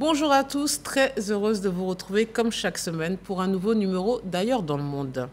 Bonjour à tous, très heureuse de vous retrouver comme chaque semaine pour un nouveau numéro d'Ailleurs dans le monde.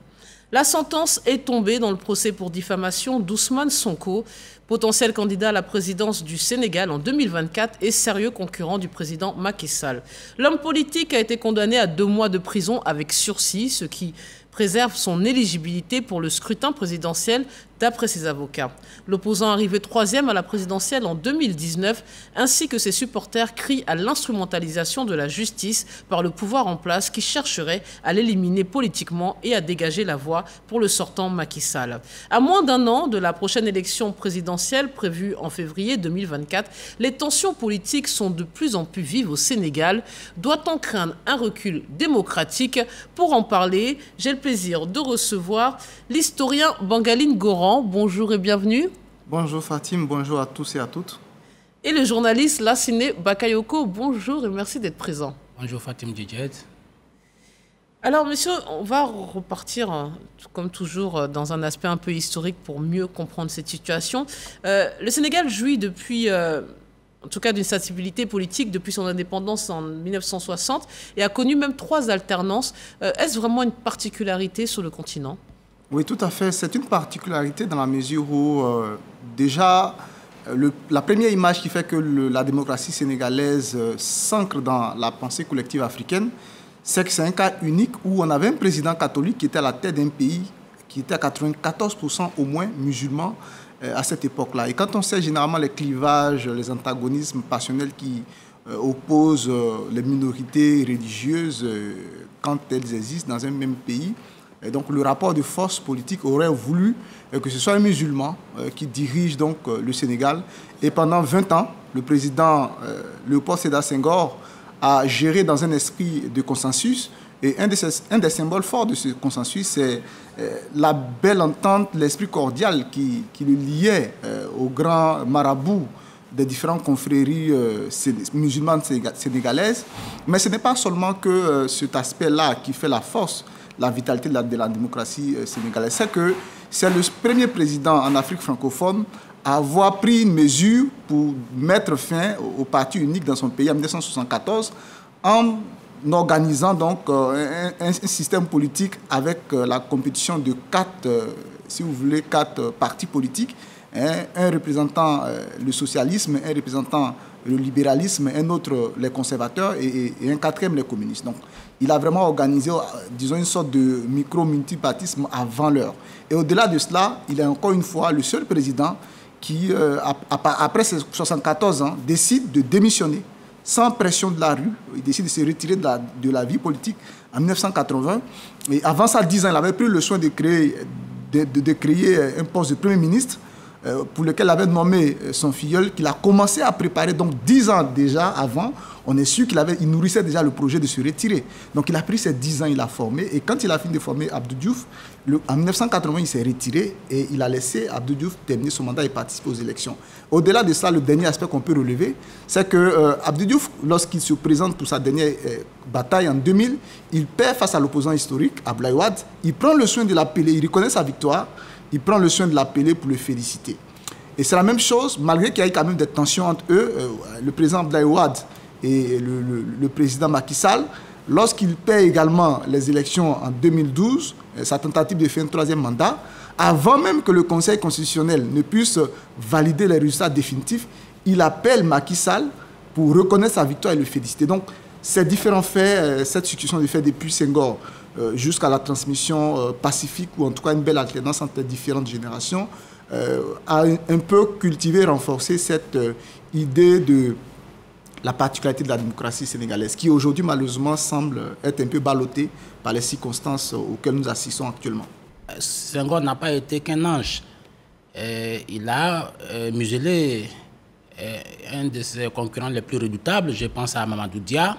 La sentence est tombée dans le procès pour diffamation d'Ousmane Sonko, potentiel candidat à la présidence du Sénégal en 2024 et sérieux concurrent du président Macky Sall. L'homme politique a été condamné à 2 mois de prison avec sursis, ce qui préserve son éligibilité pour le scrutin présidentiel d'après ses avocats. L'opposant arrivé 3e à la présidentielle en 2019, ainsi que ses supporters, crient à l'instrumentalisation de la justice par le pouvoir en place qui chercherait à l'éliminer politiquement et à dégager la voie pour le sortant Macky Sall. À moins d'1 an de la prochaine élection présidentielle prévue en février 2024, les tensions politiques sont de plus en plus vives au Sénégal. Doit-on craindre un recul démocratique? Pour en parler, j'ai le plaisir de recevoir l'historien Bangaline Goran. Bonjour et bienvenue. Bonjour Fatim, bonjour à tous et à toutes. Et le journaliste Lassine Bakayoko, bonjour et merci d'être présent. Bonjour Fatim Djedjet. Alors monsieur, on va repartir comme toujours dans un aspect un peu historique pour mieux comprendre cette situation. Le Sénégal jouit depuis, en tout cas d'une stabilité politique depuis son indépendance en 1960 et a connu même 3 alternances. Est-ce vraiment une particularité sur le continent ? Oui, tout à fait. C'est une particularité dans la mesure où, déjà, la première image qui fait que la démocratie sénégalaise s'ancre dans la pensée collective africaine, c'est que c'est un cas unique où on avait un président catholique qui était à la tête d'un pays qui était à 94% au moins musulman à cette époque-là. Et quand on sait généralement les clivages, les antagonismes passionnels qui opposent les minorités religieuses quand elles existent dans un même pays, et donc le rapport de force politique aurait voulu que ce soit un musulman qui dirige donc le Sénégal. Et pendant 20 ans, le président Léopold Sédar Senghor a géré dans un esprit de consensus. Et un des symboles forts de ce consensus, c'est la belle entente, l'esprit cordial qui le liait aux grands marabouts des différentes confréries musulmanes sénégalaises. Mais ce n'est pas seulement que cet aspect-là qui fait la force, la vitalité de la démocratie sénégalaise. C'est que c'est le premier président en Afrique francophone à avoir pris une mesure pour mettre fin au parti unique dans son pays en 1974 en organisant donc un système politique avec la compétition de 4 partis politiques, un représentant le socialisme, un représentant le libéralisme, un autre les conservateurs et un 4e les communistes. Donc, il a vraiment organisé, disons, une sorte de micro-multipartisme avant l'heure. Et au-delà de cela, il est encore une fois le seul président qui, après ses 74 ans, décide de démissionner sans pression de la rue. Il décide de se retirer de la vie politique en 1980. Et avant ça, 10 ans, il avait pris le soin de créer un poste de Premier ministre pour lequel il avait nommé son filleul, qu'il a commencé à préparer. Donc 10 ans déjà avant, on est sûr qu'il nourrissait déjà le projet de se retirer. Donc il a pris ces 10 ans, il a formé. Et quand il a fini de former Abdou Diouf, en 1980, il s'est retiré et il a laissé Abdou Diouf terminer son mandat et participer aux élections. Au-delà de ça, le dernier aspect qu'on peut relever, c'est que Abdou Diouf, lorsqu'il se présente pour sa dernière bataille en 2000, il perd face à l'opposant historique, Abdoulaye Wade. Il prend le soin de l'appeler, il reconnaît sa victoire. Il prend le soin de l'appeler pour le féliciter. Et c'est la même chose, malgré qu'il y ait quand même des tensions entre eux, le président Abdoulaye Wade et le président Macky Sall, lorsqu'il perd également les élections en 2012, sa tentative de faire un 3e mandat, avant même que le Conseil constitutionnel ne puisse valider les résultats définitifs, il appelle Macky Sall pour reconnaître sa victoire et le féliciter. Donc, ces différents faits, cette situation de faits depuis Senghor, jusqu'à la transmission pacifique ou en tout cas une belle alternance entre les différentes générations, a un peu cultivé, renforcé cette idée de la particularité de la démocratie sénégalaise qui aujourd'hui malheureusement semble être un peu ballottée par les circonstances auxquelles nous assistons actuellement. Senghor n'a pas été qu'un ange. Il a muselé un de ses concurrents les plus redoutables, je pense à Mamadou Dia,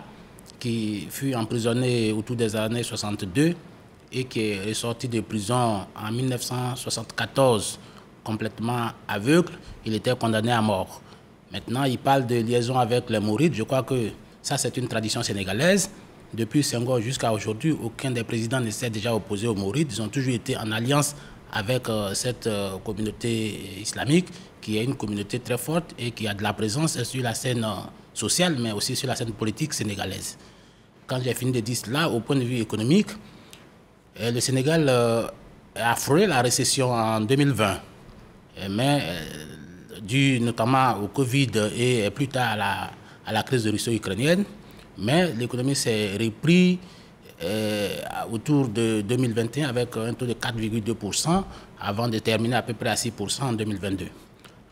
qui fut emprisonné autour des années 62 et qui est sorti de prison en 1974 complètement aveugle. Il était condamné à mort. Maintenant, il parle de liaison avec les Mourides. Je crois que ça, c'est une tradition sénégalaise. Depuis Senghor jusqu'à aujourd'hui, aucun des présidents ne s'est déjà opposé aux Mourides. Ils ont toujours été en alliance avec cette communauté islamique, qui est une communauté très forte et qui a de la présence sur la scène sociale, mais aussi sur la scène politique sénégalaise. Quand j'ai fini de dire cela, au point de vue économique, le Sénégal a frôlé la récession en 2020, mais dû notamment au Covid et plus tard à la crise russo-ukrainienne, mais l'économie s'est reprise autour de 2021 avec un taux de 4,2% avant de terminer à peu près à 6% en 2022.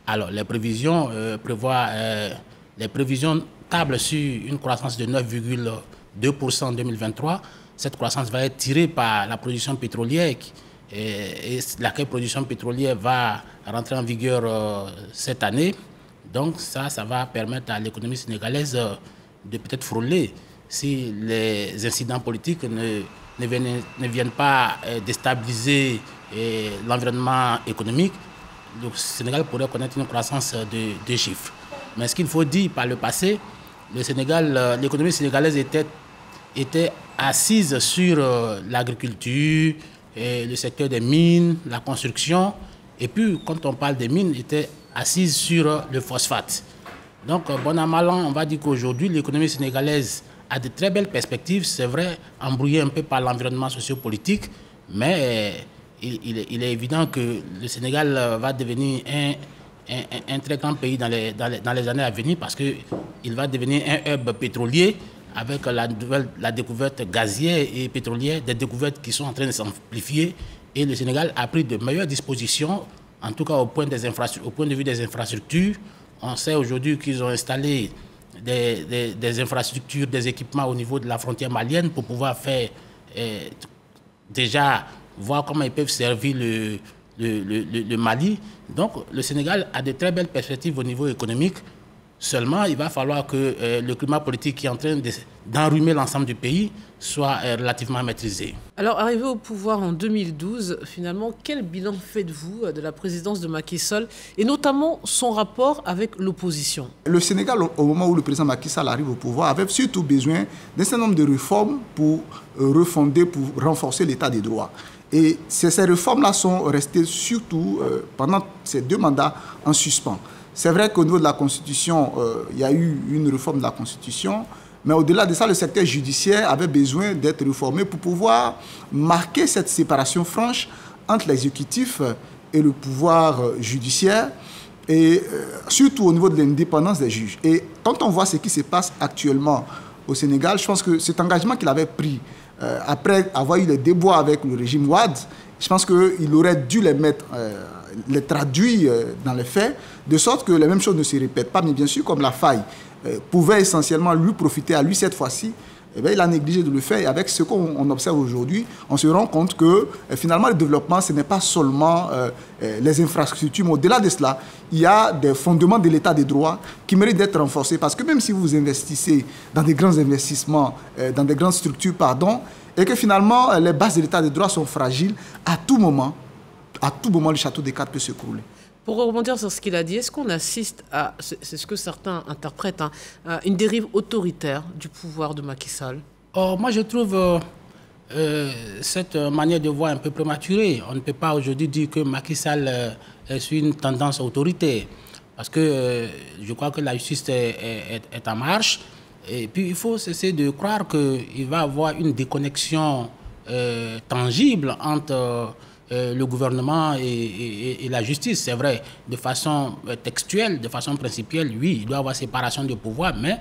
Alors les prévisions tablent sur une croissance de 9,2% en 2023. Cette croissance va être tirée par la production pétrolière et laquelle production pétrolière va rentrer en vigueur cette année. Donc ça va permettre à l'économie sénégalaise de peut-être frôler si les incidents politiques ne viennent pas déstabiliser l'environnement économique. Le Sénégal pourrait connaître une croissance de 2 chiffres. Mais ce qu'il faut dire, par le passé, l'économie sénégalaise était assise sur l'agriculture, le secteur des mines, la construction. Et puis, quand on parle des mines, était assise sur le phosphate. Donc, bon an, mal an, on va dire qu'aujourd'hui, l'économie sénégalaise a de très belles perspectives. C'est vrai, embrouillée un peu par l'environnement sociopolitique, mais il est évident que le Sénégal va devenir un très grand pays dans les années à venir parce qu'il va devenir un hub pétrolier avec la découverte gazière et pétrolière, des découvertes qui sont en train de s'amplifier. Et le Sénégal a pris de meilleures dispositions, en tout cas au point de vue des infrastructures. On sait aujourd'hui qu'ils ont installé des infrastructures, des équipements au niveau de la frontière malienne pour pouvoir faire déjà voir comment ils peuvent servir le Mali. Donc le Sénégal a de très belles perspectives au niveau économique. Seulement, il va falloir que le climat politique qui est en train d'enrhumer l'ensemble du pays soit relativement maîtrisé. Alors, arrivé au pouvoir en 2012, finalement, quel bilan faites-vous de la présidence de Macky Sall et notamment son rapport avec l'opposition? Le Sénégal, au moment où le président Macky Sall arrive au pouvoir, avait surtout besoin d'un certain nombre de réformes pour refonder, pour renforcer l'état des droits. Et ces réformes-là sont restées surtout pendant ces 2 mandats en suspens. C'est vrai qu'au niveau de la Constitution, il y a eu une réforme de la Constitution, mais au-delà de ça, le secteur judiciaire avait besoin d'être réformé pour pouvoir marquer cette séparation franche entre l'exécutif et le pouvoir judiciaire, et surtout au niveau de l'indépendance des juges. Et quand on voit ce qui se passe actuellement au Sénégal, je pense que cet engagement qu'il avait pris après avoir eu les déboires avec le régime Wade, je pense qu'il aurait dû les traduire dans les faits, de sorte que les mêmes choses ne se répètent pas. Mais bien sûr, comme la faille pouvait essentiellement lui profiter à lui cette fois-ci, eh bien, il a négligé de le faire. Et avec ce qu'on observe aujourd'hui, on se rend compte que finalement, le développement, ce n'est pas seulement les infrastructures, mais au-delà de cela, il y a des fondements de l'état des droits qui méritent d'être renforcés. Parce que même si vous investissez dans des grands investissements, dans des grandes structures, et que finalement, les bases de l'état des droits sont fragiles, à tout moment, le château des cartes peut s'écrouler. Pour rebondir sur ce qu'il a dit, est-ce qu'on assiste à, c'est ce que certains interprètent, à une dérive autoritaire du pouvoir de Macky Sall? Moi, je trouve cette manière de voir un peu prématurée. On ne peut pas aujourd'hui dire que Macky Sall est sur une tendance autoritaire, parce que je crois que la justice est en marche. Et puis, il faut cesser de croire qu'il va y avoir une déconnexion tangible entre le gouvernement et la justice. C'est vrai, de façon textuelle, de façon principielle, oui, il doit y avoir séparation de pouvoir, mais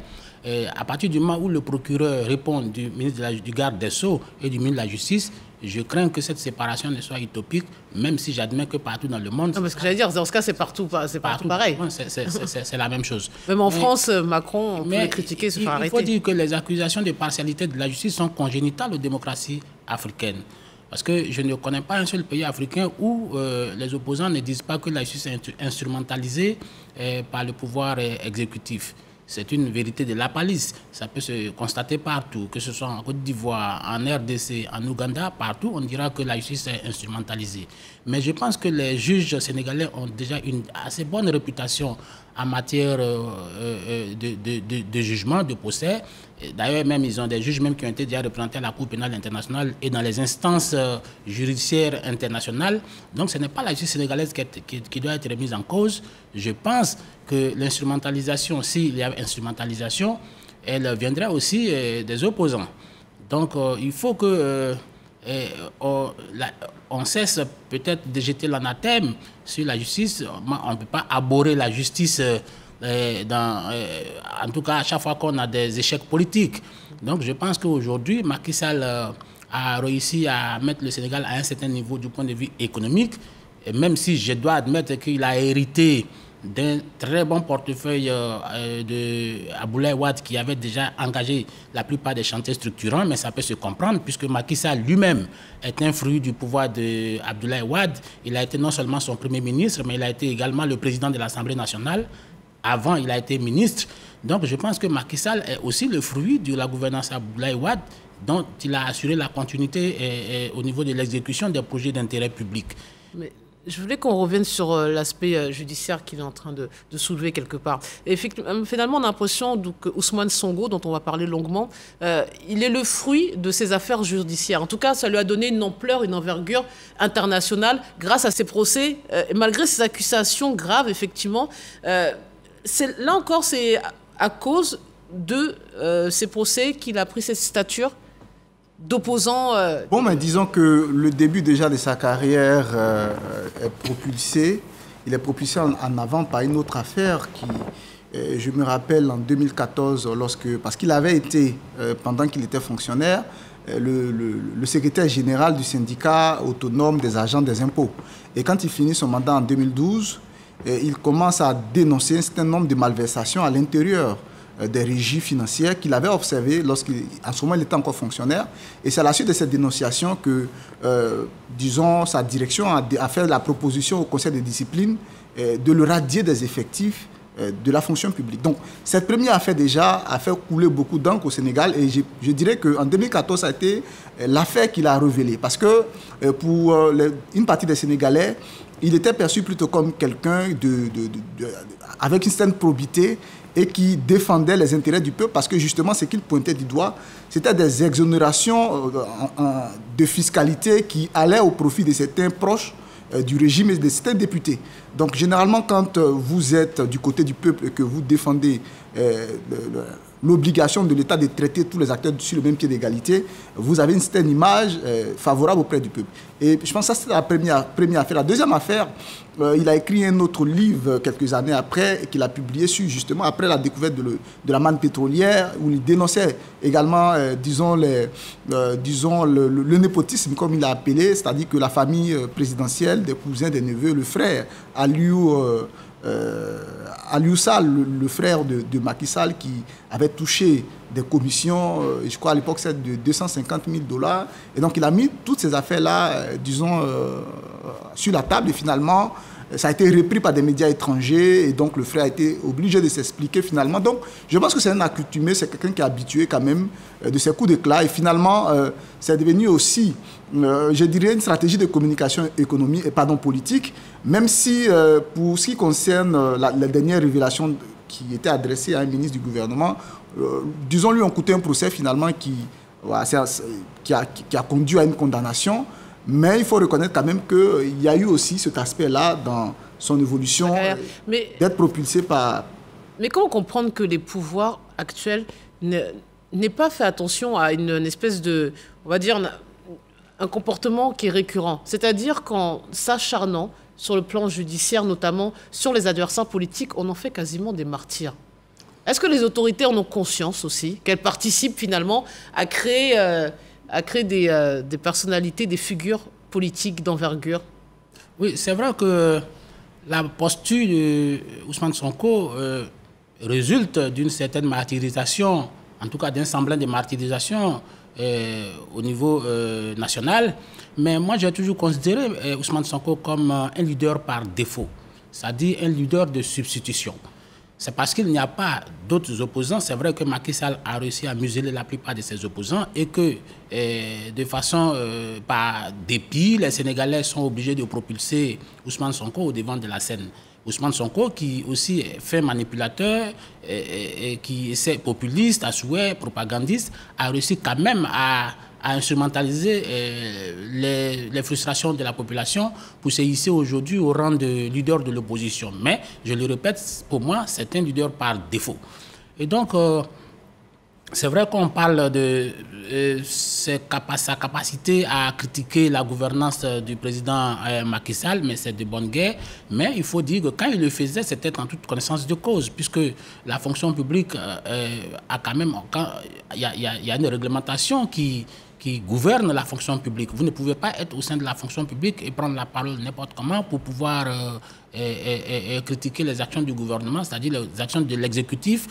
à partir du moment où le procureur répond du ministre du garde des Sceaux et du ministre de la Justice, je crains que cette séparation ne soit utopique, même si j'admets que partout dans le monde... Non, parce que j'allais dire, dans ce cas, c'est partout pareil. C'est la même chose. Même en France, Macron, on peut le critiquer, se faire arrêter. Il faut dire que les accusations de partialité de la justice sont congénitales aux démocraties africaines. Parce que je ne connais pas un seul pays africain où les opposants ne disent pas que la justice est instrumentalisée par le pouvoir exécutif. C'est une vérité de la palisse. Ça peut se constater partout, que ce soit en Côte d'Ivoire, en RDC, en Ouganda, partout, on dira que la justice est instrumentalisée. Mais je pense que les juges sénégalais ont déjà une assez bonne réputation en matière de jugement, de procès. D'ailleurs, même, ils ont des juges même qui ont été déjà représentés à la Cour pénale internationale et dans les instances judiciaires internationales. Donc, ce n'est pas la justice sénégalaise qui doit être remise en cause. Je pense que l'instrumentalisation, s'il y a instrumentalisation, elle viendra aussi des opposants. Donc, il faut que on cesse peut-être de jeter l'anathème sur la justice. On ne peut pas aborder la justice en tout cas à chaque fois qu'on a des échecs politiques. Donc je pense qu'aujourd'hui, Macky Sall a réussi à mettre le Sénégal à un certain niveau du point de vue économique, et même si je dois admettre qu'il a hérité d'un très bon portefeuille de Abdoulaye Wade qui avait déjà engagé la plupart des chantiers structurants, mais ça peut se comprendre puisque Macky Sall lui-même est un fruit du pouvoir d'Abdoulaye Wade. Il a été non seulement son premier ministre, mais il a été également le président de l'Assemblée nationale. Avant, il a été ministre. Donc je pense que Macky Sall est aussi le fruit de la gouvernance Abdoulaye Wade, dont il a assuré la continuité au niveau de l'exécution des projets d'intérêt public. Mais je voulais qu'on revienne sur l'aspect judiciaire qu'il est en train de soulever quelque part. Et finalement, on a l'impression que Ousmane Sonko, dont on va parler longuement, il est le fruit de ces affaires judiciaires. En tout cas, ça lui a donné une ampleur, une envergure internationale grâce à ces procès. Et malgré ces accusations graves, effectivement, là encore, c'est à cause de ces procès qu'il a pris cette stature d'opposant. Bon, mais disons que le début déjà de sa carrière est propulsé. Il est propulsé en avant par une autre affaire qui, je me rappelle, en 2014, parce qu'il avait été, pendant qu'il était fonctionnaire, le secrétaire général du syndicat autonome des agents des impôts. Et quand il finit son mandat en 2012, il commence à dénoncer un certain nombre de malversations à l'intérieur des régies financières qu'il avait observées lorsqu'en ce moment il était encore fonctionnaire. Et c'est à la suite de cette dénonciation que, disons, sa direction a fait la proposition au conseil de discipline de le radier des effectifs de la fonction publique. Donc, cette première affaire déjà a fait couler beaucoup d'encre au Sénégal et je dirais qu'en 2014, ça a été l'affaire qu'il a révélée. Parce que pour une partie des Sénégalais, il était perçu plutôt comme quelqu'un avec une certaine probité et qui défendait les intérêts du peuple parce que justement, ce qu'il pointait du doigt, c'était des exonérations de fiscalité qui allaient au profit de certains proches du régime et de certains députés. Donc, généralement, quand vous êtes du côté du peuple et que vous défendez l'obligation de l'État de traiter tous les acteurs sur le même pied d'égalité, vous avez une certaine image favorable auprès du peuple. Et je pense que ça, c'est la première affaire. La deuxième affaire, il a écrit un autre livre quelques années après, qu'il a publié justement après la découverte de la manne pétrolière, où il dénonçait également, disons, le népotisme, comme il l'a appelé, c'est-à-dire que la famille présidentielle, des cousins, des neveux, le frère Aliou Sall, le frère de Macky Sall, qui avait touché des commissions, je crois à l'époque c'est de 250 000 $. Et donc il a mis toutes ces affaires-là, disons, sur la table et finalement, ça a été repris par des médias étrangers et donc le frère a été obligé de s'expliquer finalement. Donc je pense que c'est un accoutumé, c'est quelqu'un qui est habitué quand même de ces coups d'éclat et finalement c'est devenu aussi, je dirais, une stratégie de communication politique, même si pour ce qui concerne la dernière révélation qui était adressée à un ministre du gouvernement, disons lui ont coûté un procès finalement qui a conduit à une condamnation. Mais il faut reconnaître quand même qu'il y a eu aussi cet aspect-là dans son évolution, d'être propulsé par... Mais comment comprendre que les pouvoirs actuels n'aient pas fait attention à une espèce de, on va dire, un comportement qui est récurrent, c'est-à-dire qu'en s'acharnant sur le plan judiciaire, notamment sur les adversaires politiques, on en fait quasiment des martyrs. Est-ce que les autorités en ont conscience aussi, qu'elles participent finalement à créer des personnalités, des figures politiques d'envergure? Oui, c'est vrai que la posture d'Ousmane Sonko résulte d'une certaine martyrisation, en tout cas d'un semblant de martyrisation au niveau national. Mais moi, j'ai toujours considéré Ousmane Sonko comme un leader par défaut, c'est-à-dire un leader de substitution. C'est parce qu'il n'y a pas d'autres opposants. C'est vrai que Macky Sall a réussi à museler la plupart de ses opposants et que, de façon par dépit, les Sénégalais sont obligés de propulser Ousmane Sonko au devant de la scène. Ousmane Sonko, qui aussi est fait manipulateur et qui essaie populiste, à souhait, propagandiste, a réussi quand même à instrumentaliser les frustrations de la population pour se hisser aujourd'hui au rang de leader de l'opposition. Mais, je le répète, pour moi, c'est un leader par défaut. Et donc, c'est vrai qu'on parle de sa capacité à critiquer la gouvernance du président Macky Sall, mais c'est de bonne guerre. Mais il faut dire que quand il le faisait, c'était en toute connaissance de cause, puisque la fonction publique a quand même... Il y a une réglementation qui gouverne la fonction publique. Vous ne pouvez pas être au sein de la fonction publique et prendre la parole n'importe comment pour pouvoir critiquer les actions du gouvernement, c'est-à-dire les actions de l'exécutif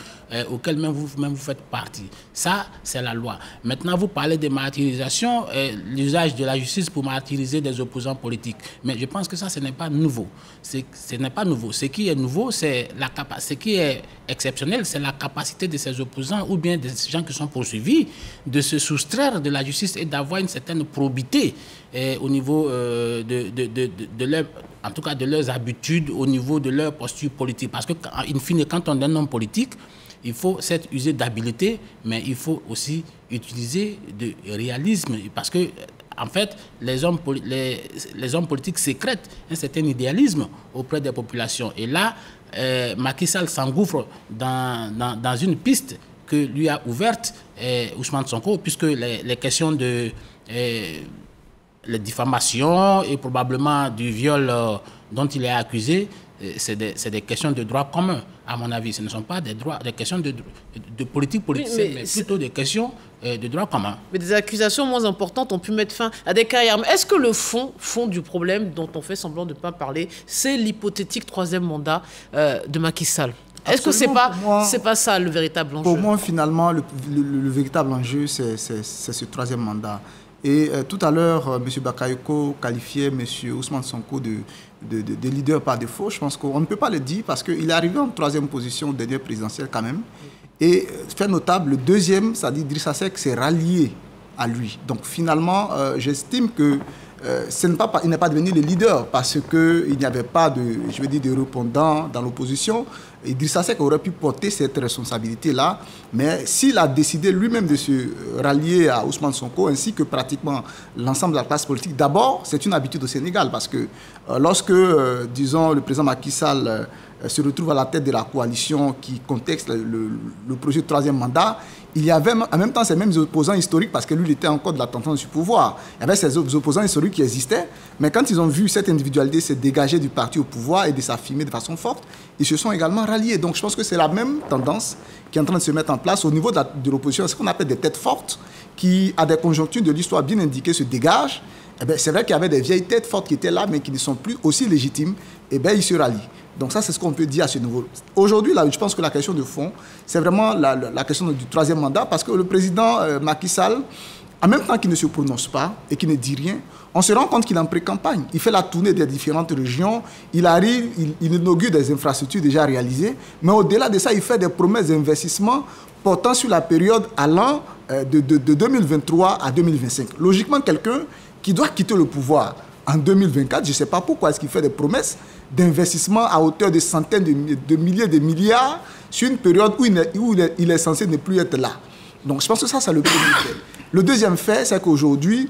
auxquelles même vous faites partie. Ça, c'est la loi. Maintenant, vous parlez de martyrisation, l'usage de la justice pour martyriser des opposants politiques. Mais je pense que ça, ce n'est pas nouveau. Ce n'est pas nouveau. Ce qui est nouveau, ce qui est exceptionnel, c'est la capacité de ces opposants ou bien des gens qui sont poursuivis de se soustraire de la justice et d'avoir une certaine probité au niveau de leur, en tout cas de leurs habitudes, au niveau de leur posture politique. Parce que, in fine, quand on est un homme politique, il faut s'être usé d'habileté, mais il faut aussi utiliser de réalisme. Parce que, en fait, les hommes politiques sécrètent un certain idéalisme auprès des populations. Et là, Macky Sall s'engouffre dans une piste que lui a ouverte Ousmane Sonko, puisque les questions de les diffamations et probablement du viol dont il est accusé, c'est des questions de droit commun, à mon avis. Ce ne sont pas des questions de politique politicienne, mais plutôt des questions de droit commun. Mais des accusations moins importantes ont pu mettre fin à des carrières. Est-ce que le fond du problème dont on fait semblant de ne pas parler, c'est l'hypothétique troisième mandat de Macky Sall? Est-ce que c'est pas ça le véritable enjeu? Pour moi, finalement, le véritable enjeu, c'est ce troisième mandat. Et tout à l'heure, M. Bakayoko qualifiait M. Ousmane Sonko de leader par défaut. Je pense qu'on ne peut pas le dire parce qu'il est arrivé en troisième position au dernier présidentiel quand même. Et fait notable, le deuxième, c'est-à-dire Idrissa Seck, s'est rallié à lui. Donc finalement, j'estime que il n'est pas devenu le leader parce qu'il n'y avait pas de répondants dans l'opposition. Idrissa Seck aurait pu porter cette responsabilité-là, mais s'il a décidé lui-même de se rallier à Ousmane Sonko, ainsi que pratiquement l'ensemble de la classe politique, d'abord, c'est une habitude au Sénégal, parce que lorsque, disons, le président Macky Sall se retrouve à la tête de la coalition qui contexte le projet de troisième mandat, il y avait en même temps ces mêmes opposants historiques, parce que lui, il était encore de la tendance du pouvoir. Il y avait ces opposants historiques qui existaient, mais quand ils ont vu cette individualité se dégager du parti au pouvoir et de s'affirmer de façon forte, ils se sont également ralliés. Donc je pense que c'est la même tendance qui est en train de se mettre en place au niveau de l'opposition, ce qu'on appelle des têtes fortes, qui, à des conjonctures de l'histoire bien indiquées, se dégagent. Eh bien, c'est vrai qu'il y avait des vieilles têtes fortes qui étaient là, mais qui ne sont plus aussi légitimes. Eh bien, ils se rallient. Donc ça, c'est ce qu'on peut dire à ce niveau. Aujourd'hui, là, je pense que la question de fond, c'est vraiment la question du troisième mandat, parce que le président Macky Sall, en même temps qu'il ne se prononce pas et qu'il ne dit rien, on se rend compte qu'il est en pré-campagne. Il fait la tournée des différentes régions, il arrive, il inaugure des infrastructures déjà réalisées, mais au-delà de ça, il fait des promesses d'investissement portant sur la période allant de 2023 à 2025. Logiquement, quelqu'un qui doit quitter le pouvoir en 2024, je ne sais pas pourquoi est-ce qu'il fait des promesses d'investissement à hauteur de centaines de milliers de milliards sur une période où il est censé ne plus être là. Donc je pense que ça, c'est le premier fait. Le deuxième fait, c'est qu'aujourd'hui,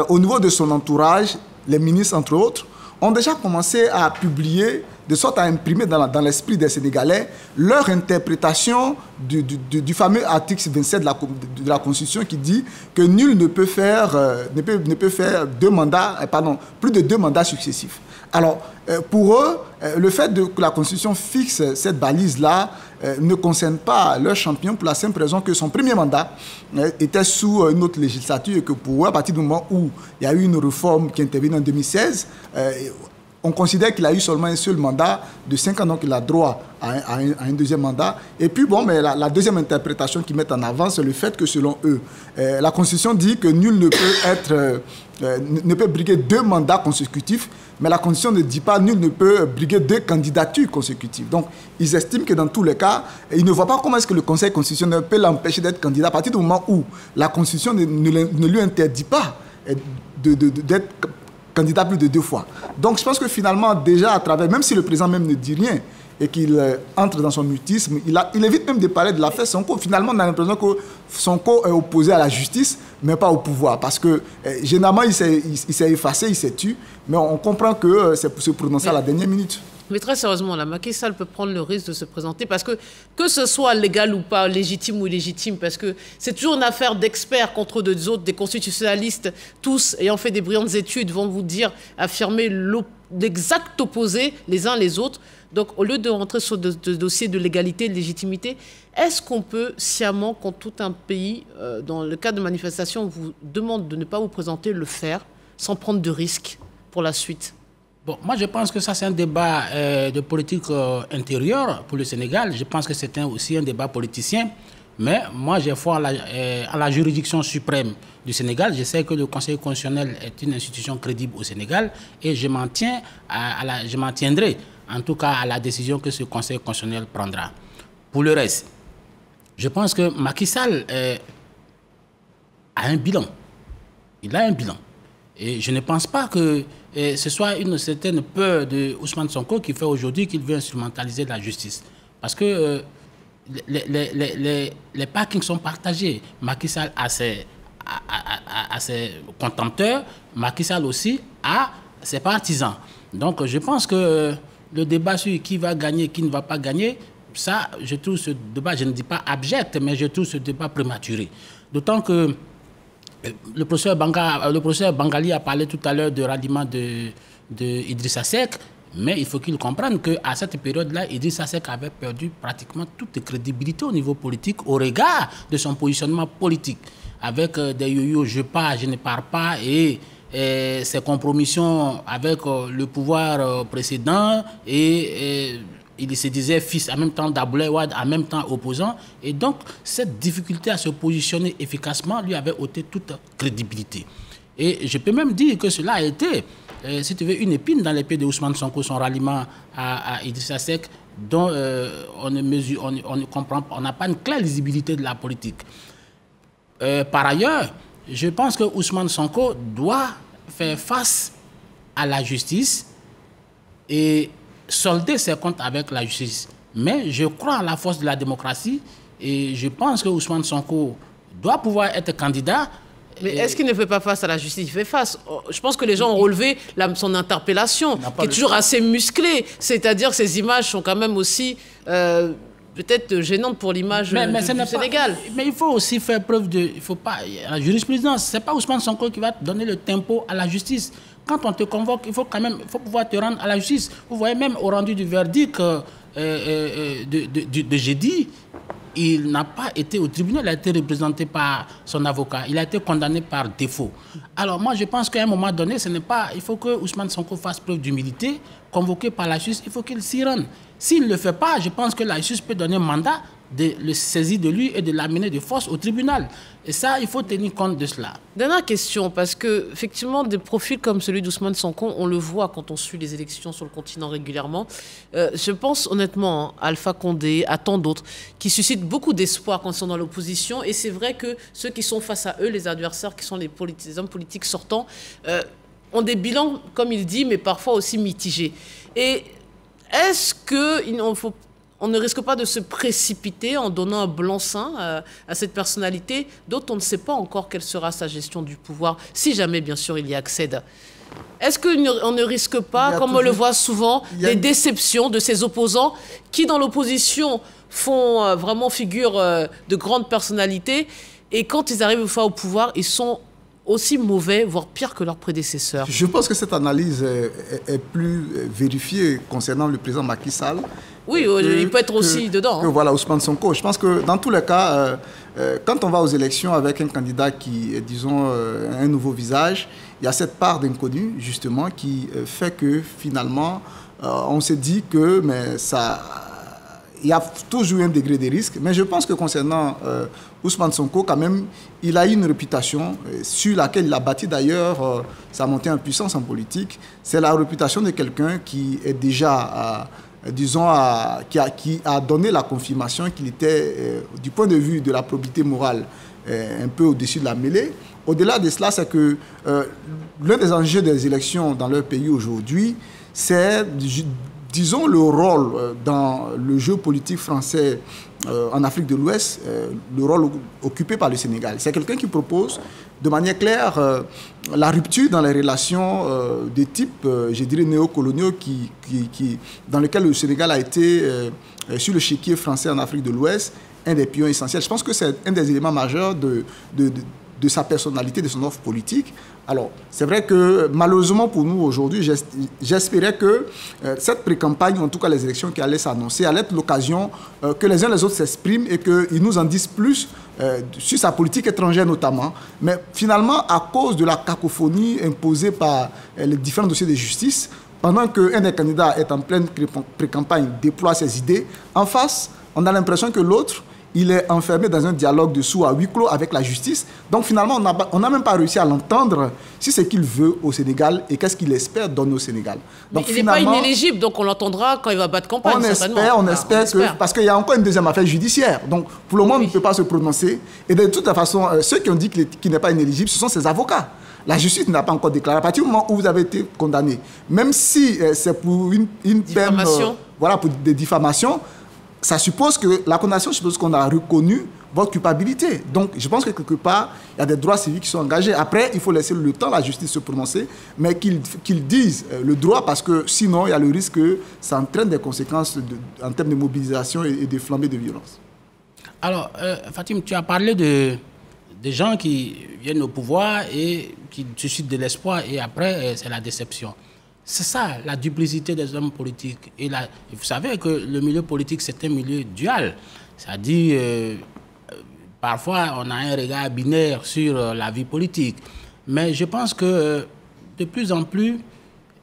au niveau de son entourage, les ministres, entre autres, ont déjà commencé à publier, de sorte à imprimer dans l'esprit des Sénégalais leur interprétation du fameux article 27 de la Constitution qui dit que nul ne peut faire, plus de 2 mandats successifs. Alors, pour eux, le fait que la Constitution fixe cette balise-là ne concerne pas leur champion pour la simple raison que son premier mandat était sous une autre législature et que pour eux, à partir du moment où il y a eu une réforme qui intervient en 2016, on considère qu'il a eu seulement un seul mandat de 5 ans, donc il a droit à un deuxième mandat. Et puis, bon, mais la deuxième interprétation qu'ils mettent en avant, c'est le fait que, selon eux, la Constitution dit que nul ne peut briguer 2 mandats consécutifs, mais la Constitution ne dit pas nul ne peut briguer 2 candidatures consécutives. Donc, ils estiment que dans tous les cas, ils ne voient pas comment est-ce que le Conseil constitutionnel peut l'empêcher d'être candidat à partir du moment où la Constitution ne lui interdit pas d'être candidat plus de 2 fois. Donc je pense que finalement, déjà à travers, même si le président même ne dit rien, et qu'il entre dans son mutisme, il évite même de parler de l'affaire Sonko. Finalement, on a l'impression que Sonko est opposé à la justice, mais pas au pouvoir. Parce que généralement, il s'est effacé, il s'est tué, mais on comprend que c'est pour se prononcer à la dernière minute. Mais très sérieusement, là, Macky Sall peut prendre le risque de se présenter parce que ce soit légal ou pas, légitime ou illégitime, parce que c'est toujours une affaire d'experts contre deux autres, des constitutionnalistes, tous ayant fait des brillantes études, vont vous dire, affirmer l'exact opposé les uns les autres. Donc, au lieu de rentrer sur des dossiers de légalité et de légitimité, est-ce qu'on peut sciemment, quand tout un pays, dans le cas de manifestation, vous demande de ne pas vous présenter, le faire, sans prendre de risques pour la suite? Bon, moi, je pense que ça, c'est un débat de politique intérieure pour le Sénégal. Je pense que c'est aussi un débat politicien. Mais moi, j'ai foi à la juridiction suprême du Sénégal. Je sais que le Conseil constitutionnel est une institution crédible au Sénégal et je m'en tiendrai, en tout cas, à la décision que ce Conseil constitutionnel prendra. Pour le reste, je pense que Macky Sall a un bilan. Il a un bilan. Et je ne pense pas que ce soit une certaine peur de Ousmane Sonko qui fait aujourd'hui qu'il veut instrumentaliser la justice. Parce que les parkings sont partagés. Macky Sall a ses contempteurs, Macky Sall aussi a ses partisans. Donc je pense que le débat sur qui va gagner, qui ne va pas gagner, ça, je trouve ce débat, je ne dis pas abject, mais je trouve ce débat prématuré. D'autant que le professeur Bangali a parlé tout à l'heure de ralliement de Idrissa Seck, mais il faut qu'il comprenne qu'à cette période-là, Idrissa Seck avait perdu pratiquement toute crédibilité au niveau politique au regard de son positionnement politique. Avec des yo-yo, je pars, je ne pars pas, et ses compromissions avec le pouvoir précédent, et il se disait fils en même temps d'Abdoulaye Wade, en même temps opposant. Et donc, cette difficulté à se positionner efficacement lui avait ôté toute crédibilité. Et je peux même dire que cela a été, si tu veux, une épine dans les pieds de Ousmane Sonko, son ralliement à Idrissa Seck, dont on ne comprend pas, on n'a pas une claire lisibilité de la politique. Par ailleurs, je pense que Ousmane Sonko doit faire face à la justice et solder ses comptes avec la justice. Mais je crois en la force de la démocratie et je pense que Ousmane Sonko doit pouvoir être candidat. Mais est-ce qu'il ne fait pas face à la justice? Il fait face. Je pense que les gens ont relevé son interpellation, qui est toujours assez musclée. C'est-à-dire que ces images sont quand même aussi peut-être gênantes pour l'image du Sénégal. Mais il faut aussi faire preuve de... Il faut pas, la jurisprudence, ce n'est pas Ousmane Sonko qui va donner le tempo à la justice. Quand on te convoque, il faut quand même pouvoir te rendre à la justice. Vous voyez même au rendu du verdict de jeudi, il n'a pas été au tribunal, il a été représenté par son avocat. Il a été condamné par défaut. Alors moi, je pense qu'à un moment donné, ce n'est pas... Il faut que Ousmane Sonko fasse preuve d'humilité. Convoqué par la justice, il faut qu'il s'y rende. S'il ne le fait pas, je pense que la justice peut donner un mandat de le saisir de lui et de l'amener de force au tribunal. Et ça, il faut tenir compte de cela. Dernière question, parce qu'effectivement, des profils comme celui d'Ousmane Sonko, on le voit quand on suit les élections sur le continent régulièrement. Je pense honnêtement à Alpha Condé, à tant d'autres, qui suscitent beaucoup d'espoir quand ils sont dans l'opposition. Et c'est vrai que ceux qui sont face à eux, les adversaires, qui sont les hommes politiques sortants, ont des bilans, comme il dit, mais parfois aussi mitigés. Et est-ce qu'on ne risque pas de se précipiter en donnant un blanc-seing à cette personnalité dont on ne sait pas encore quelle sera sa gestion du pouvoir, si jamais, bien sûr, il y accède? Est-ce qu'on ne risque pas, comme on le voit souvent, des déceptions de ses opposants qui, dans l'opposition, font vraiment figure de grandes personnalités et quand ils arrivent une fois au pouvoir, ils sont aussi mauvais, voire pire que leurs prédécesseurs? Je pense que cette analyse est plus vérifiée concernant le président Macky Sall. Oui, il peut être aussi dedans. Que voilà, Ousmane Sonko. Je pense que dans tous les cas, quand on va aux élections avec un candidat qui est, disons, un nouveau visage, il y a cette part d'inconnu, justement, qui fait que finalement, on se dit que mais il y a toujours un degré de risque. Mais je pense que concernant Ousmane Sonko, quand même, il a une réputation sur laquelle il a bâti d'ailleurs sa montée en puissance en politique. C'est la réputation de quelqu'un qui est déjà disons, qui a donné la confirmation qu'il était, du point de vue de la probité morale, un peu au-dessus de la mêlée. Au-delà de cela, c'est que l'un des enjeux des élections dans leur pays aujourd'hui, c'est, disons, le rôle dans le jeu politique français en Afrique de l'Ouest, le rôle occupé par le Sénégal. C'est quelqu'un qui propose de manière claire la rupture dans les relations de type, je dirais, néocoloniaux dans lequel le Sénégal a été, sur le chéquier français en Afrique de l'Ouest, un des pions essentiels. Je pense que c'est un des éléments majeurs de sa personnalité, de son offre politique. Alors, c'est vrai que malheureusement pour nous aujourd'hui, j'espérais que cette pré-campagne, en tout cas les élections qui allaient s'annoncer, allaient être l'occasion que les uns les autres s'expriment et qu'ils nous en disent plus sur sa politique étrangère notamment. Mais finalement, à cause de la cacophonie imposée par les différents dossiers de justice, pendant qu'un des candidats est en pleine pré-campagne, déploie ses idées, en face, on a l'impression que l'autre, il est enfermé dans un dialogue de sourds à huis clos avec la justice. Donc finalement, on n'a même pas réussi à l'entendre si c'est ce qu'il veut au Sénégal et qu'est-ce qu'il espère donner au Sénégal. Donc, il n'est pas inéligible, donc on l'entendra quand il va battre campagne. On espère que... Parce qu'il y a encore une deuxième affaire judiciaire. Donc pour le moment, on ne peut pas se prononcer. Et de toute façon, ceux qui ont dit qu'il n'est pas inéligible, ce sont ses avocats. La justice n'a pas encore déclaré. À partir du moment où vous avez été condamné, même si c'est pour une peine... Voilà, pour des diffamations, ça suppose que la condamnation suppose qu'on a reconnu votre culpabilité. Donc, je pense que quelque part, il y a des droits civiques qui sont engagés. Après, il faut laisser le temps à la justice se prononcer, mais qu'ils disent le droit, parce que sinon, il y a le risque que ça entraîne des conséquences en termes de mobilisation et de flambée de violence. Alors, Fatim, tu as parlé des gens qui viennent au pouvoir et qui suscitent de l'espoir, et après, c'est la déception. C'est ça, la duplicité des hommes politiques. Et vous savez que le milieu politique, c'est un milieu dual. C'est-à-dire, parfois, on a un regard binaire sur la vie politique. Mais je pense que de plus en plus,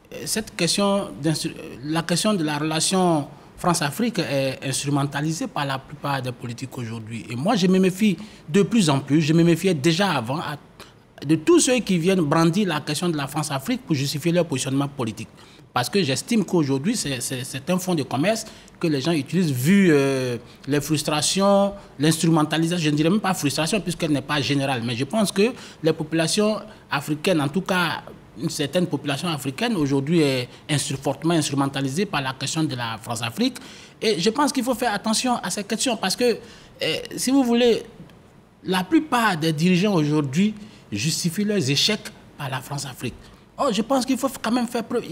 la question de la relation France-Afrique est instrumentalisée par la plupart des politiques aujourd'hui. Et moi, je me méfie de plus en plus, je me méfiais déjà avant, de tous ceux qui viennent brandir la question de la France-Afrique pour justifier leur positionnement politique. Parce que j'estime qu'aujourd'hui, c'est un fonds de commerce que les gens utilisent vu les frustrations, l'instrumentalisation. Je ne dirais même pas frustration puisqu'elle n'est pas générale. Mais je pense que les populations africaines, en tout cas une certaine population africaine, aujourd'hui est fortement instrumentalisée par la question de la France-Afrique. Et je pense qu'il faut faire attention à ces questions parce que, si vous voulez, la plupart des dirigeants aujourd'hui justifient leurs échecs par la France-Afrique. Oh, je pense qu'il faut quand même faire preuve.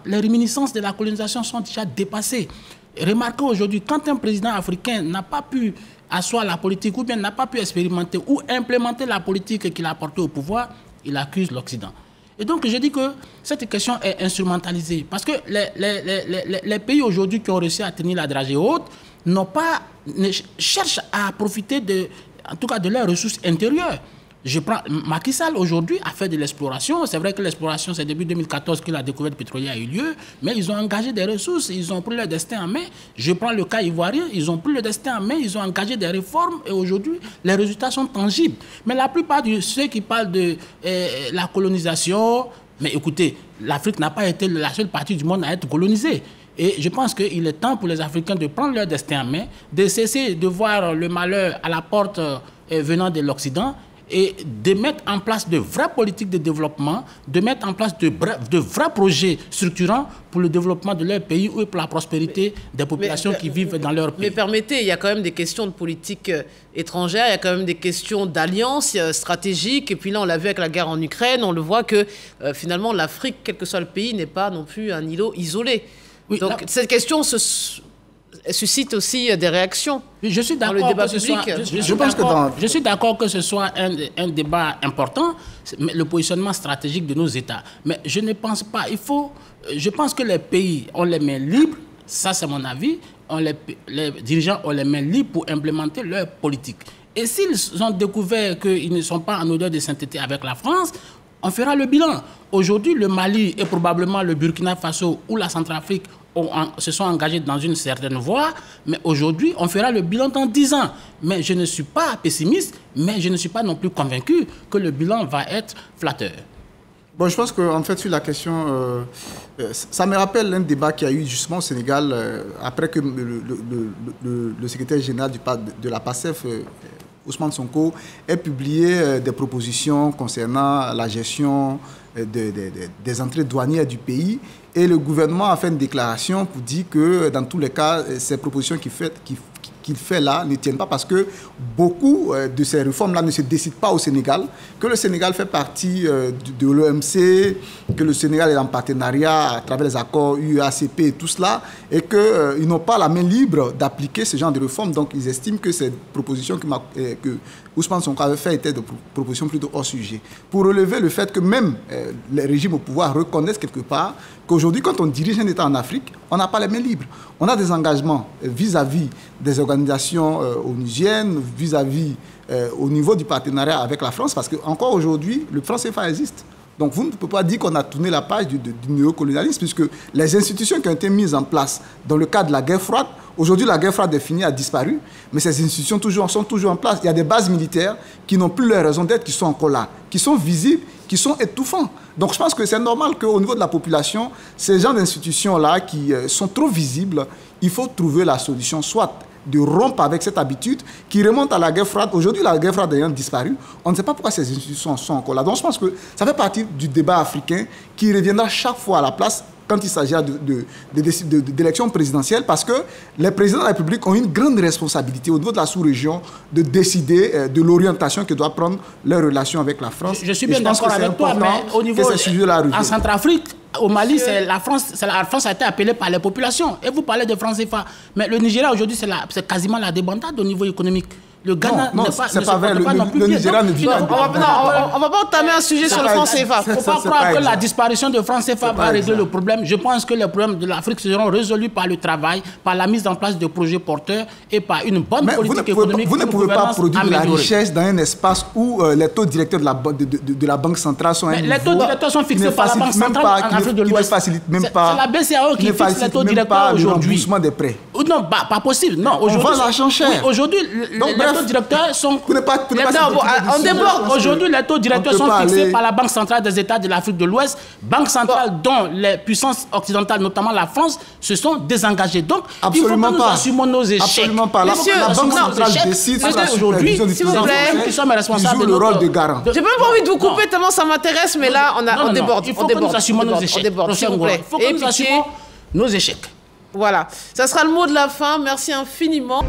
Les réminiscences de la colonisation sont déjà dépassées. Remarquez aujourd'hui, quand un président africain n'a pas pu asseoir la politique ou bien n'a pas pu expérimenter ou implémenter la politique qu'il a apportée au pouvoir, il accuse l'Occident. Et donc, je dis que cette question est instrumentalisée. Parce que les pays aujourd'hui qui ont réussi à tenir la dragée haute cherchent à profiter en tout cas de leurs ressources intérieures. Macky Sall aujourd'hui a fait de l'exploration. C'est vrai que l'exploration, c'est début 2014 que la découverte pétrolière a eu lieu, mais ils ont engagé des ressources, ils ont pris leur destin en main. Je prends le cas ivoirien, ils ont pris le destin en main, ils ont engagé des réformes et aujourd'hui, les résultats sont tangibles. Mais la plupart de ceux qui parlent de la colonisation, mais écoutez, l'Afrique n'a pas été la seule partie du monde à être colonisée. Et je pense qu'il est temps pour les Africains de prendre leur destin en main, de cesser de voir le malheur à la porte venant de l'Occident, et de mettre en place de vraies politiques de développement, de mettre en place de vrais projets structurants pour le développement de leur pays ou pour la prospérité des populations qui vivent dans leur pays. Mais permettez, il y a quand même des questions de politique étrangère, il y a quand même des questions d'alliance stratégique, et puis là on l'a vu avec la guerre en Ukraine, on le voit que finalement l'Afrique, quel que soit le pays, n'est pas non plus un îlot isolé. Oui, donc cette question suscite aussi des réactions. Je suis d'accord dans le débat public. Je suis d'accord que ce soit un débat important, le positionnement stratégique de nos États. Mais je ne pense pas. Je pense que les pays ont les mains libres, ça c'est mon avis, les dirigeants ont les mains libres pour implémenter leur politique. Et s'ils ont découvert qu'ils ne sont pas en odeur de sainteté avec la France, on fera le bilan. Aujourd'hui, le Mali et probablement le Burkina Faso ou la Centrafrique se sont engagés dans une certaine voie, mais aujourd'hui, on fera le bilan dans 10 ans. Mais je ne suis pas pessimiste, mais je ne suis pas non plus convaincu que le bilan va être flatteur. Bon, je pense qu'en fait, sur la question, ça me rappelle un débat qu'il y a eu justement au Sénégal après que le secrétaire général de la PASTEF, Ousmane Sonko, ait publié des propositions concernant la gestion des entrées douanières du pays. Et le gouvernement a fait une déclaration pour dire que dans tous les cas, ces propositions qu'il fait là ne tiennent pas parce que beaucoup de ces réformes-là ne se décident pas au Sénégal, que le Sénégal fait partie de l'OMC, que le Sénégal est en partenariat à travers les accords UACP et tout cela, et qu'ils n'ont pas la main libre d'appliquer ce genre de réformes. Donc ils estiment que ces propositions que Ousmane Sonko avait fait étaient des propositions plutôt hors sujet. Pour relever le fait que même les régimes au pouvoir reconnaissent quelque part qu'aujourd'hui, quand on dirige un État en Afrique, on n'a pas les mains libres. On a des engagements vis-à-vis des organisations onusiennes, vis-à-vis au niveau du partenariat avec la France, parce qu'encore aujourd'hui, le franc CFA existe. Donc vous ne pouvez pas dire qu'on a tourné la page du néocolonialisme, puisque les institutions qui ont été mises en place dans le cadre de la guerre froide, aujourd'hui la guerre froide est finie, a disparu, mais ces institutions sont toujours en place. Il y a des bases militaires qui n'ont plus leur raison d'être, qui sont encore là, qui sont visibles, qui sont étouffants. Donc je pense que c'est normal qu'au niveau de la population, ces genres d'institutions-là qui sont trop visibles, il faut trouver la solution, soit de rompre avec cette habitude qui remonte à la guerre froide. Aujourd'hui, la guerre froide ayant disparu, on ne sait pas pourquoi ces institutions sont encore là. Donc je pense que ça fait partie du débat africain qui reviendra chaque fois à la place quand il s'agira d'élections présidentielles, parce que les présidents de la République ont une grande responsabilité au niveau de la sous-région de décider de l'orientation que doit prendre leur relation avec la France. Je suis bien d'accord avec toi, mais au niveau en Centrafrique, au Mali, la France a été appelée par les populations. Et vous parlez de France CFA. Mais le Nigeria, aujourd'hui, c'est quasiment la débandade au niveau économique. Le Ghana n'est pas vrai. Le Nigeria ne vit pas. On ne va pas entamer un sujet sur le franc CFA. Il ne faut pas croire que la disparition de franc CFA va régler le problème. Je pense que les problèmes de l'Afrique seront résolus par le travail, par la mise en place de projets porteurs et par une bonne politique économique. Vous ne pouvez pas produire de la richesse dans un espace où les taux directeurs de la Banque centrale sont à un niveau... Les taux directeurs sont fixés par la Banque centrale en Afrique de l'Ouest. C'est la BCAO qui fixe les taux directeurs aujourd'hui. Le remboursement des prêts. Non, pas possible. Non, on vend l'argent cher. Aujourd'hui, les taux directeurs sont... On déborde. Aujourd'hui, les taux directeurs sont fixés par la Banque centrale des États de l'Afrique de l'Ouest, banque centrale dont les puissances occidentales, notamment la France, se sont désengagées. Donc, il faut que nous assumons nos échecs. Absolument pas. La Banque centrale décide aujourd'hui, s'il vous plaît, qui sommes responsables de le rôle de garant. J'ai même pas envie de vous couper tellement ça m'intéresse, mais là, on déborde. Il faut que nous assumions nos échecs. Il faut que nous assumions nos échecs. Voilà. Ça sera le mot de la fin. Merci infiniment.